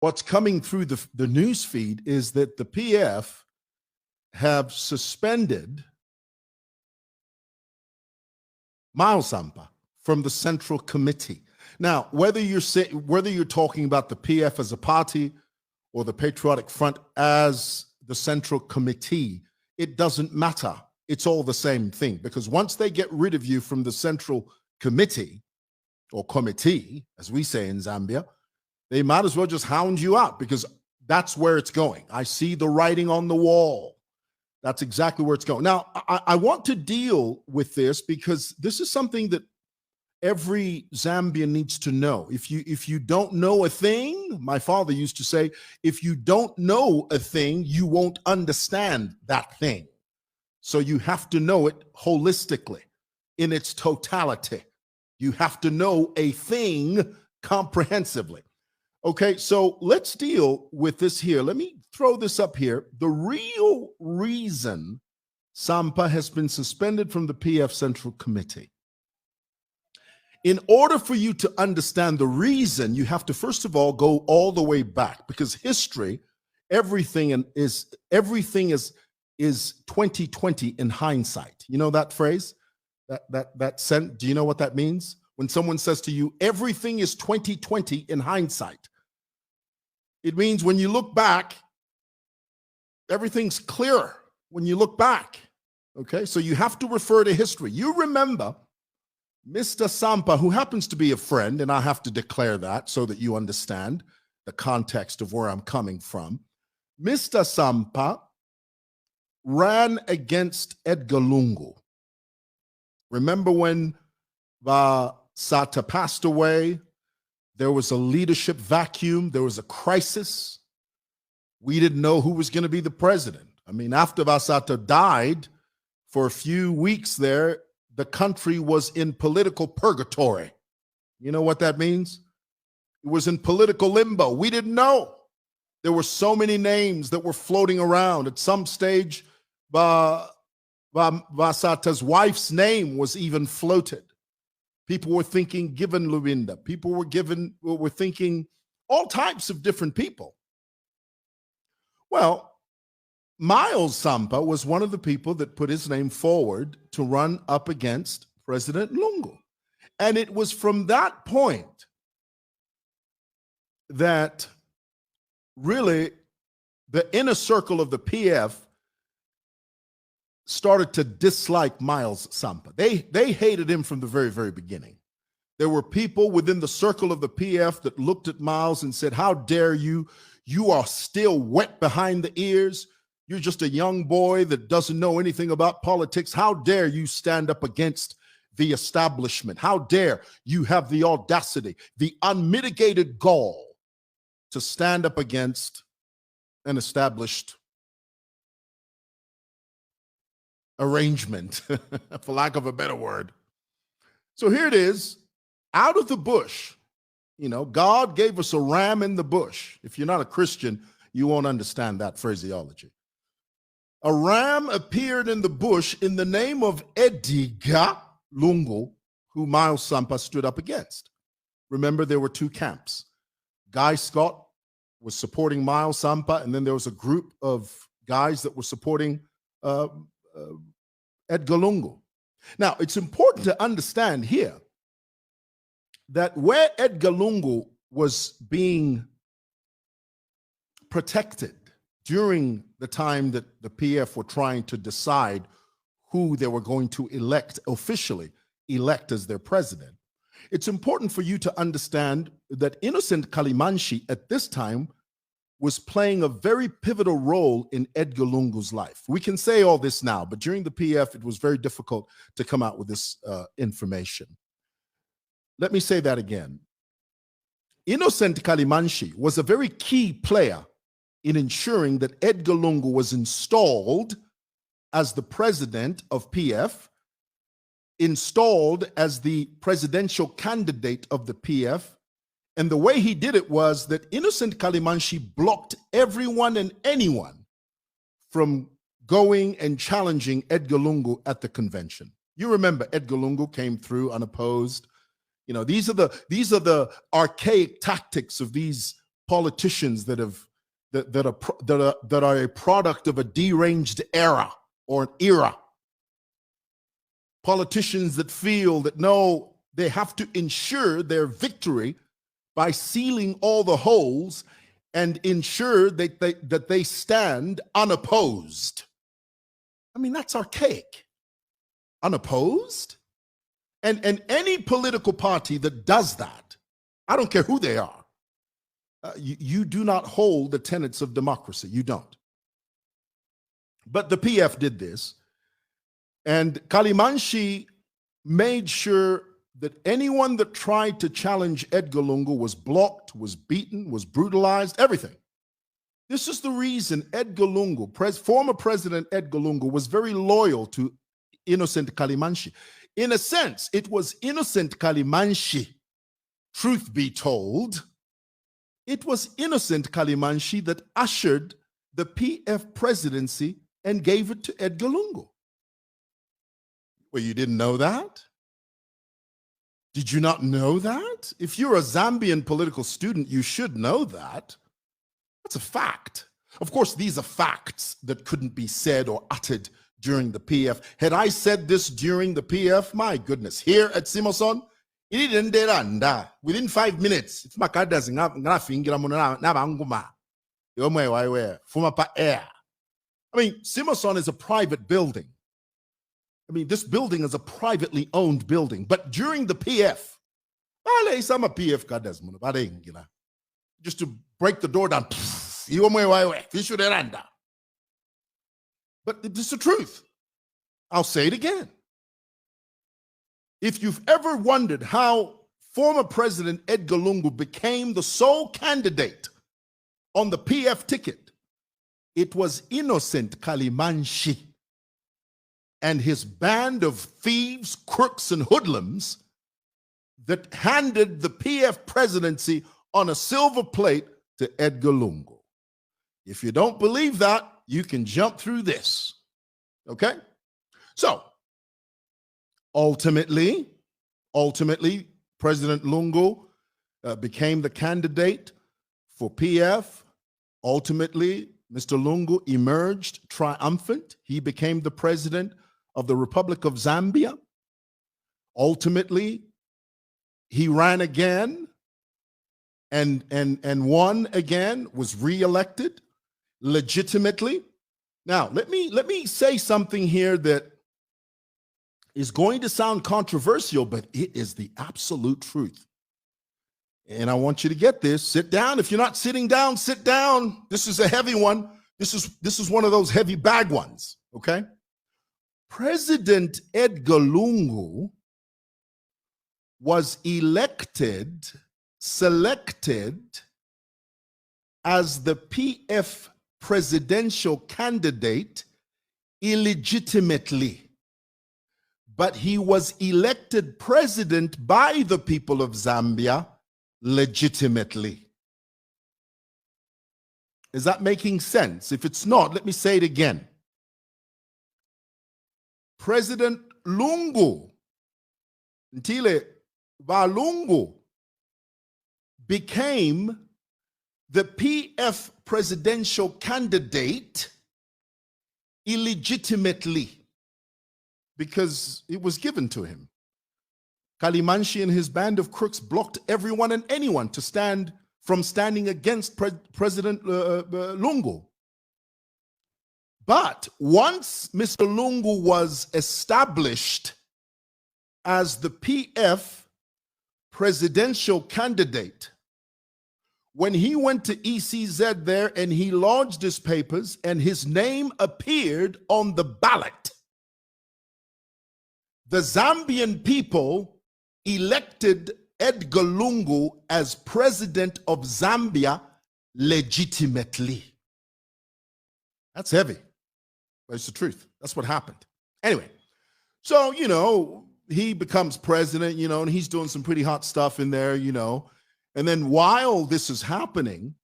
what's coming through the news feed is that the PF have suspended Sampa from the Central Committee. Now, whether you're talking about the PF as a party or the Patriotic Front as the Central Committee, it doesn't matter. It's all the same thing, because once they get rid of you from the Central Committee, or committee, as we say in Zambia, they might as well just hound you out, because that's where it's going. I see the writing on the wall. That's exactly where it's going. Now, I want to deal with this because this is something that every Zambian needs to know. If you don't know a thing, my father used to say, if you don't know a thing, you won't understand that thing. So you have to know it holistically, in its totality. You have to know a thing comprehensively. Okay, so let's deal with this here. Let me throw this up here. The real reason Sampa has been suspended from the PF Central Committee. In order for you to understand the reason, you have to first of all go all the way back, because history, everything is 2020 in hindsight. You know that phrase? Do you know what that means? When someone says to you, everything is 2020 in hindsight, it means when you look back, everything's clearer when you look back. Okay, so you have to refer to history. You remember Mr. Sampa, who happens to be a friend, and I have to declare that so that you understand the context of where I'm coming from. Mr. Sampa ran against Edgar Lungu. Remember when Sata passed away? There was a leadership vacuum. There was a crisis. We didn't know who was going to be the president. I mean, after Vasata died, for a few weeks there, the country was in political purgatory. You know what that means? It was in political limbo. We didn't know. There were so many names that were floating around. At some stage, Vasata's wife's name was even floated. People were thinking given Luwinda. People were thinking all types of different people. Well, Miles Sampa was one of the people that put his name forward to run up against President Lungu. And it was from that point that really the inner circle of the PF started to dislike Miles Sampa. They hated him from the very, very beginning. There were people within the circle of the PF that looked at Miles and said, how dare you? You are still wet behind the ears. You're just a young boy that doesn't know anything about politics. How dare you stand up against the establishment? How dare you have the audacity, the unmitigated gall to stand up against an established arrangement, for lack of a better word. So here it is, out of the bush. You know, God gave us a ram in the bush. If you're not a Christian, you won't understand that phraseology. A ram appeared in the bush in the name of EDGAR Lungu, who Miles Sampa stood up against. Remember, there were two camps. Guy Scott was supporting Miles Sampa, and then there was a group of guys that were supporting Edgar Lungu. Now, it's important to understand here that where Edgar Lungu was being protected during the time that the PF were trying to decide who they were going to officially elect as their president, it's important for you to understand that Innocent Kalimanshi at this time was playing a very pivotal role in Edgar Lungu's life. We can say all this now, but during the PF, it was very difficult to come out with this information. Let me say that again. Innocent Kalimanshi was a very key player in ensuring that Edgar Lungu was installed as the president of PF, installed as the presidential candidate of the PF. And the way he did it was that Innocent Kalimanshi blocked everyone and anyone from going and challenging Edgar Lungu at the convention. You remember Edgar Lungu came through unopposed. You know, these are the archaic tactics of these politicians that are a product of a deranged era or an era. Politicians that feel that no, they have to ensure their victory by sealing all the holes and ensure that they stand unopposed. I mean, that's archaic. Unopposed? And any political party that does that, I don't care who they are, you do not hold the tenets of democracy. You don't. But the PF did this, and Kalimanshi made sure that anyone that tried to challenge Edgar Lungu was blocked, was beaten, was brutalized, everything. This is the reason Edgar Lungu, former President Edgar Lungu, was very loyal to innocent Kalimanshi. In a sense, it was innocent Kalimanshi. Truth be told, it was innocent Kalimanshi that ushered the PF presidency and gave it to Edgar Lungu. Well, you didn't know that? Did you not know that? If you're a Zambian political student, you should know that. That's a fact. Of course, these are facts that couldn't be said or uttered during the PF. Had I said this during the PF, my goodness, here at Simoson, within 5 minutes, if my card doesn't have I mean, Simoson is a private building. I mean, this building is a privately owned building. But during the PF, just to break the door down, but it's the truth. I'll say it again. If you've ever wondered how former President Edgar Lungu became the sole candidate on the PF ticket, it was innocent Kalimanshi and his band of thieves, crooks, and hoodlums that handed the PF presidency on a silver plate to Edgar Lungu. If you don't believe that, you can jump through this, okay? So, ultimately, President Lungu became the candidate for PF. Ultimately, Mr. Lungu emerged triumphant. He became the president of the Republic of Zambia. Ultimately, he ran again and won again, was reelected legitimately. Now, let me say something here that is going to sound controversial, but it is the absolute truth. And I want you to get this. Sit down. If you're not sitting down, sit down. This is a heavy one. This is one of those heavy bag ones, okay? President Edgar Lungu was selected as the PF presidential candidate illegitimately, but he was elected president by the people of Zambia legitimately. Is that making sense? If it's not, let me say it again. President Lungu, Ntile Valungu, became the PF presidential candidate illegitimately because it was given to him. Kalimanshi and his band of crooks blocked everyone and anyone to standing against President Lungu. But once Mr. Lungu was established as the PF presidential candidate, when he went to ECZ there and he lodged his papers and his name appeared on the ballot, the Zambian people elected Edgar Lungu as president of Zambia legitimately. That's heavy, but it's the truth. That's what happened. Anyway, so, he becomes president, and he's doing some pretty hot stuff in there, And then while this is happening,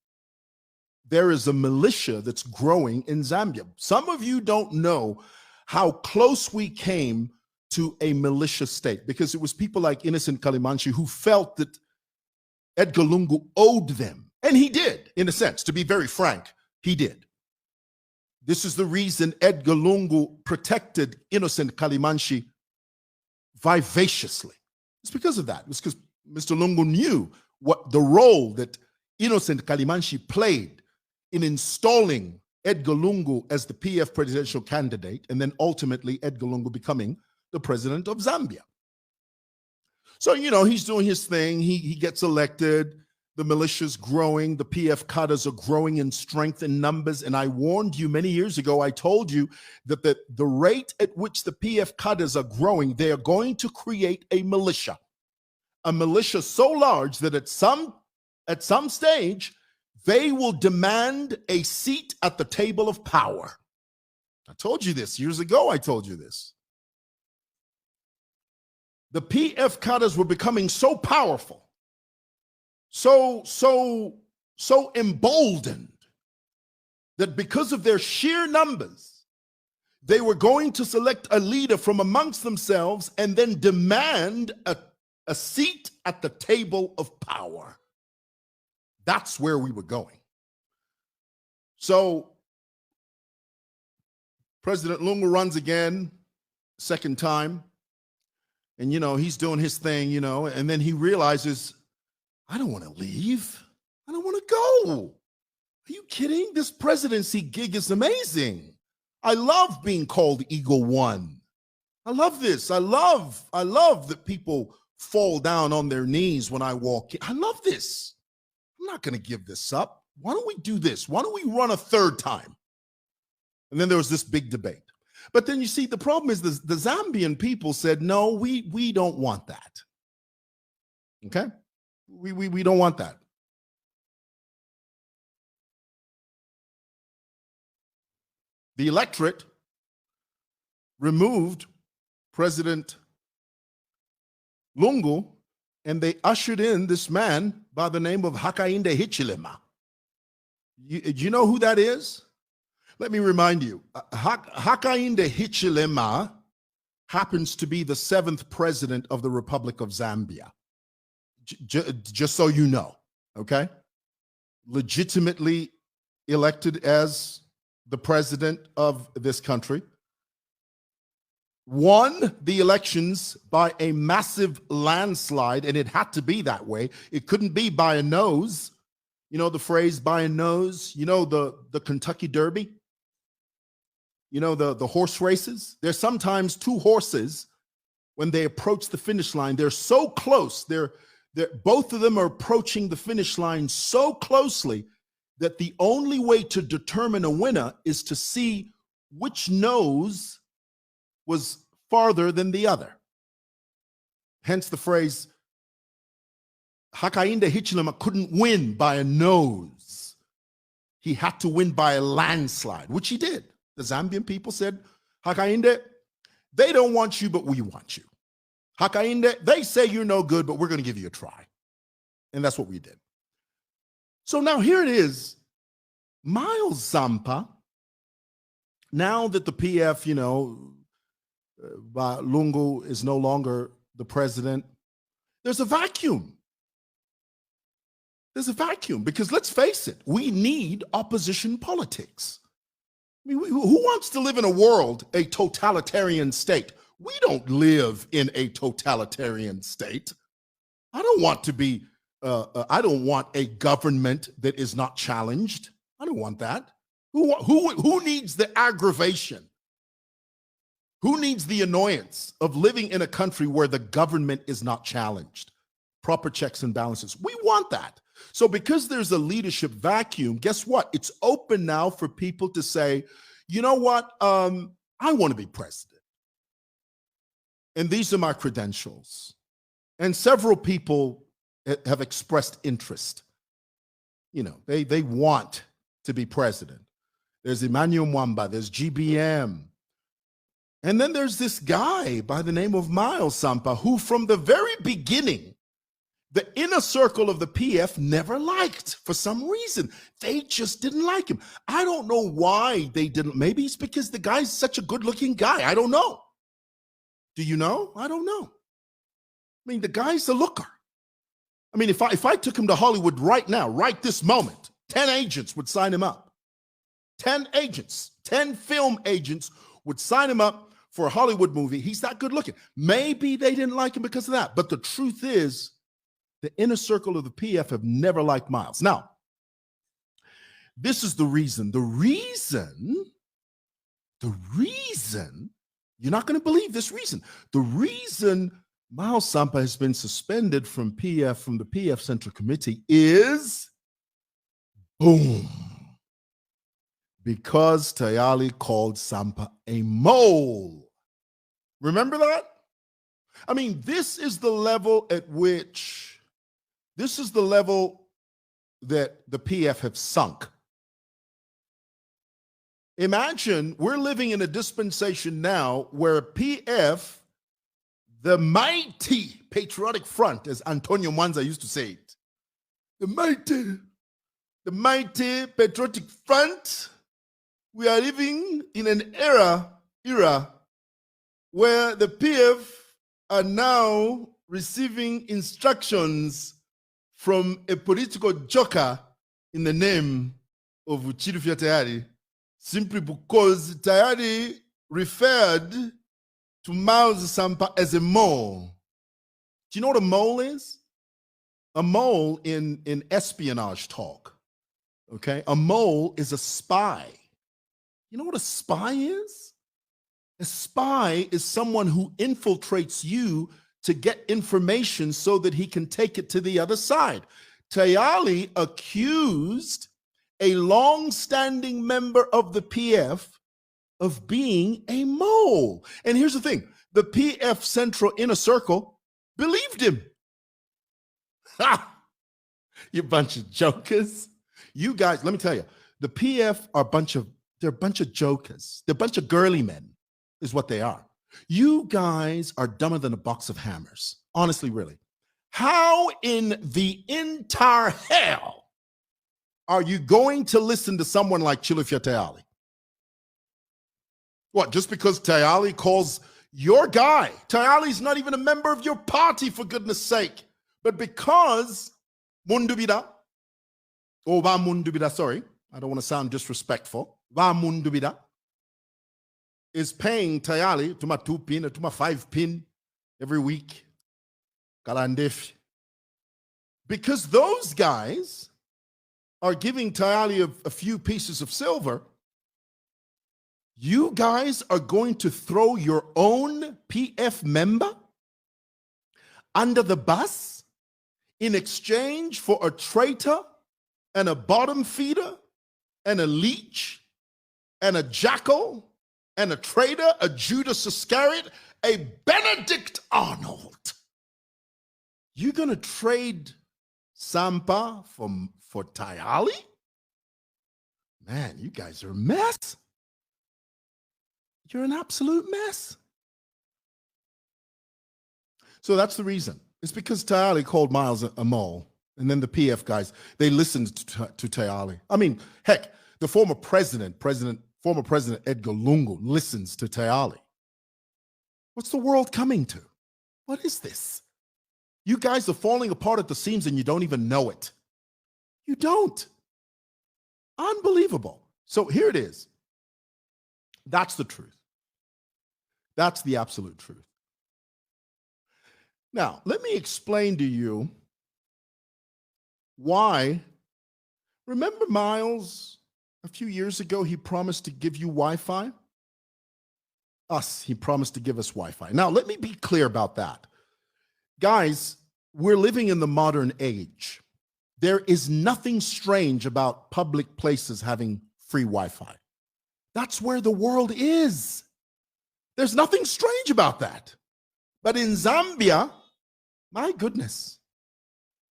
there is a militia that's growing in Zambia. Some of you don't know how close we came to a militia state, because it was people like Innocent Kalimanshi who felt that Edgar Lungu owed them. And he did. in a sense, to be very frank, he did. This is the reason Edgar Lungu protected innocent Kalimanshi vivaciously. It's because of that. It's because Mr. Lungu knew what the role that innocent Kalimanshi played in installing Edgar Lungu as the PF presidential candidate, and then ultimately Edgar Lungu becoming the president of Zambia. So, he's doing his thing. He gets elected. The militia's growing. The PF cadres are growing in strength and numbers. And I warned you many years ago, I told you that the rate at which the PF cadres are growing, they are going to create a militia so large that at some stage, they will demand a seat at the table of power. I told you this years ago. I told you this. The PF cadres were becoming so powerful, so emboldened, that because of their sheer numbers, they were going to select a leader from amongst themselves and then demand a seat at the table of power. That's where we were going. So President Lungu runs again, second time. And, he's doing his thing, and then he realizes, I don't want to leave. I don't want to go. Are you kidding? This presidency gig is amazing. I love being called Eagle One. I love this. I love that people fall down on their knees when I walk in. I love this. I'm not going to give this up. Why don't we do this? Why don't we run a third time? And then there was this big debate. But then you see, the problem is the Zambian people said, no, we don't want that. Okay? We don't want that. The electorate removed President Lungu, and they ushered in this man by the name of Hakainde Hichilema. Do you know who that is? Let me remind you, Hakainde Hichilema happens to be the 7th president of the Republic of Zambia. Just so you know, okay? Legitimately elected as the president of this country. Won the elections by a massive landslide, and it had to be that way. It couldn't be by a nose. You know the phrase, by a nose? The Kentucky Derby? The horse races? There's sometimes two horses, when they approach the finish line, they're so close. They're both of them are approaching the finish line so closely that the only way to determine a winner is to see which nose was farther than the other. Hence the phrase, Hakainde Hichilema couldn't win by a nose. He had to win by a landslide, which he did. The Zambian people said, Hakainde, they don't want you, but we want you. Hakainde, they say you're no good, but we're going to give you a try. And that's what we did. So now here it is. Miles Sampa, now that the PF, Lungu is no longer the president, there's a vacuum. There's a vacuum because let's face it, we need opposition politics. I mean, who wants to live in a world, a totalitarian state? We don't live in a totalitarian state. I don't want to be, I don't want a government that is not challenged. I don't want that. Who needs the aggravation? Who needs the annoyance of living in a country where the government is not challenged? Proper checks and balances. We want that. So because there's a leadership vacuum, guess what? It's open now for people to say, you know what? I want to be president. And these are my credentials. And several people have expressed interest. They want to be president. There's Emmanuel Mwamba, there's GBM. And then there's this guy by the name of Miles Sampa, who from the very beginning, the inner circle of the PF never liked for some reason. They just didn't like him. I don't know why they didn't. Maybe it's because the guy's such a good-looking guy. I don't know. Do you know? I don't know. I mean, the guy's a looker. I mean, if I took him to Hollywood right now, right this moment, 10 agents would sign him up. 10 agents, 10 film agents would sign him up for a Hollywood movie. He's not good looking. Maybe they didn't like him because of that. But the truth is, the inner circle of the PF have never liked Miles. Now, this is the reason. The reason, you're not going to believe this reason. The reason Miles Sampa has been suspended from the PF Central Committee is, boom, because Tayali called Sampa a mole. Remember that? I mean, this is the level that the PF have sunk. Imagine we're living in a dispensation now where PF, the mighty patriotic front, as Antonio Mwanza used to say it, the mighty patriotic front, we are living in an era where the PF are now receiving instructions from a political joker in the name of Chilufya Tayari, simply because Tayari referred to Miles Sampa as a mole. Do you know what a mole is? A mole in espionage talk, okay? A mole is a spy. You know what a spy is? A spy is someone who infiltrates you to get information so that he can take it to the other side. Tayali accused a long-standing member of the PF of being a mole. And here's the thing, the PF Central Inner Circle believed him. Ha! You bunch of jokers. You guys, let me tell you, the PF are they're a bunch of jokers. They're a bunch of girly men, is what they are. You guys are dumber than a box of hammers. Honestly, really. How in the entire hell are you going to listen to someone like Chilufya Tayali? What, just because Tayali calls your guy? Tayali's not even a member of your party, for goodness sake. But because Mundubida, or Va Mundubida, sorry, I don't want to sound disrespectful, Va Mundubida is paying Tayali to my 2 pin or to my 5 pin every week. Kalandef. Because those guys are giving Tayali a few pieces of silver, you guys are going to throw your own PF member under the bus in exchange for a traitor and a bottom feeder and a leech and a jackal and a traitor, a Judas Iscariot, a Benedict Arnold. You're going to trade Sampa for Tayali? Man, you guys are a mess. You're an absolute mess. So that's the reason. It's because Tayali called Miles a mole. And then the PF guys, they listened to Tayali. I mean, heck, the former president EDGAR Lungu listens to Tayali. What's the world coming to? What is this? You guys are falling apart at the seams and you don't even know it. You don't. Unbelievable. So here it is. That's the truth. That's the absolute truth. Now, let me explain to you why. Remember Miles, a few years ago, he promised to give you Wi-Fi? He promised to give us Wi-Fi. Now, let me be clear about that. Guys, we're living in the modern age. There is nothing strange about public places having free Wi-Fi. That's where the world is. There's nothing strange about that. But in Zambia, my goodness.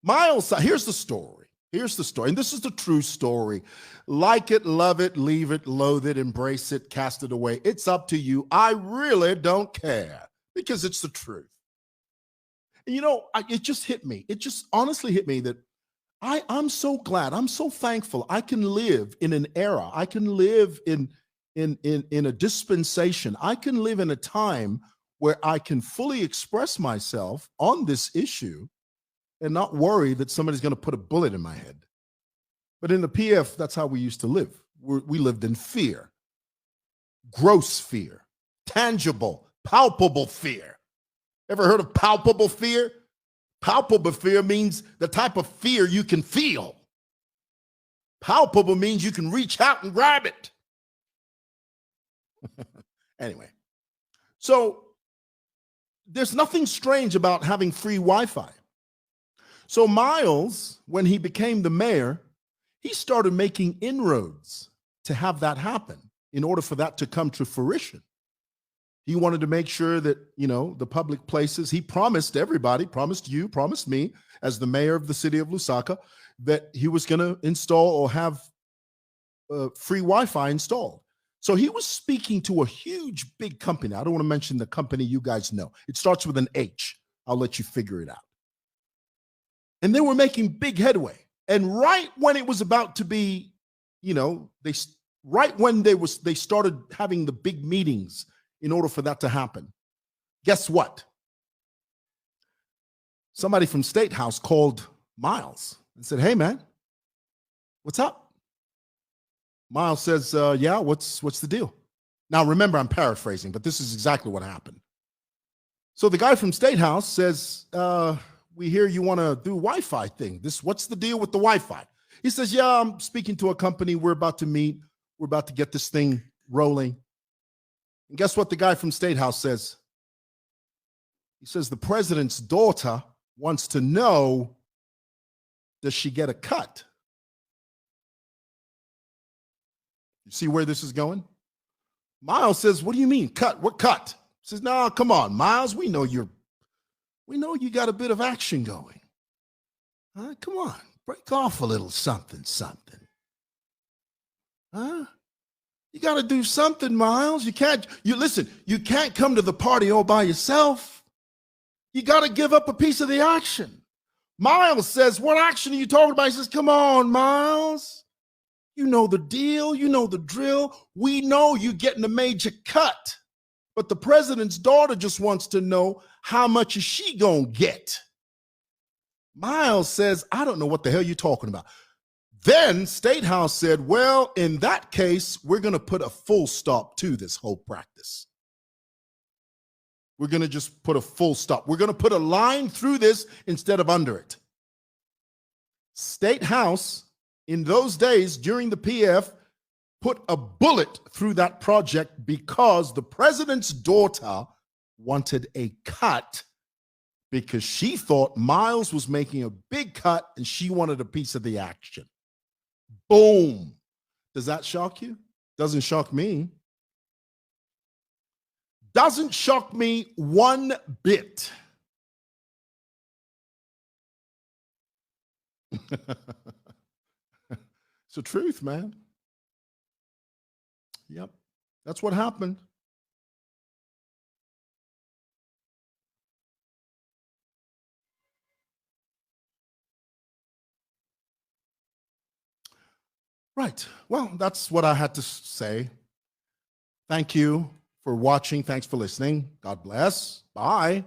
Miles, here's the story. Here's the story. And this is the true story. Like it, love it, leave it, loathe it, embrace it, cast it away. It's up to you. I really don't care because it's the truth. And you know, it just hit me. It just honestly hit me that I'm so glad. I'm so thankful I can live in an era. I can live in a dispensation. I can live in a time where I can fully express myself on this issue and not worry that somebody's going to put a bullet in my head. But in the PF, that's how we used to live. We lived in fear, gross fear, tangible, palpable fear. Ever heard of palpable fear? Palpable fear means the type of fear you can feel. Palpable means you can reach out and grab it. Anyway, so there's nothing strange about having free Wi-Fi. So Miles, when he became the mayor, he started making inroads to have that happen in order for that to come to fruition. He wanted to make sure that, the public places, he promised everybody, promised you, promised me, as the mayor of the city of Lusaka, that he was going to install or have free Wi-Fi installed. So he was speaking to a huge, big company. I don't want to mention the company you guys know. It starts with an H. I'll let you figure it out. And they were making big headway. And right when it was about to be, right when they started having the big meetings in order for that to happen, guess what? Somebody from State House called Miles and said, "Hey, man, what's up?" Miles says, "Yeah, what's the deal?" Now, remember, I'm paraphrasing, but this is exactly what happened. So the guy from State House says, "We hear you want to do Wi-Fi thing. What's the deal with the Wi-Fi?" He says, "Yeah, I'm speaking to a company. We're about to meet. We're about to get this thing rolling." And guess what the guy from State House says? He says, "The president's daughter wants to know, does she get a cut?" You see where this is going? Miles says, "What do you mean, cut? What cut?" He says, "No, come on, Miles. We know you got a bit of action going. Come on, break off a little something. Huh? You got to do something, Miles. You can't come to the party all by yourself. You got to give up a piece of the action." Miles says, "What action are you talking about?" He says, "Come on, Miles. You know the deal. You know the drill. We know you're getting a major cut. But the president's daughter just wants to know, how much is she going to get?" Miles says, "I don't know what the hell you're talking about." Then State House said, "Well, in that case, we're going to put a full stop to this whole practice. We're going to just put a full stop. We're going to put a line through this instead of under it." State House, in those days during the PF, put a bullet through that project because the president's daughter wanted a cut because she thought Miles was making a big cut and she wanted a piece of the action. Boom. Does that shock you? Doesn't shock me. Doesn't shock me one bit. It's the truth, man. Yep. That's what happened. Right. Well, that's what I had to say. Thank you for watching. Thanks for listening. God bless. Bye.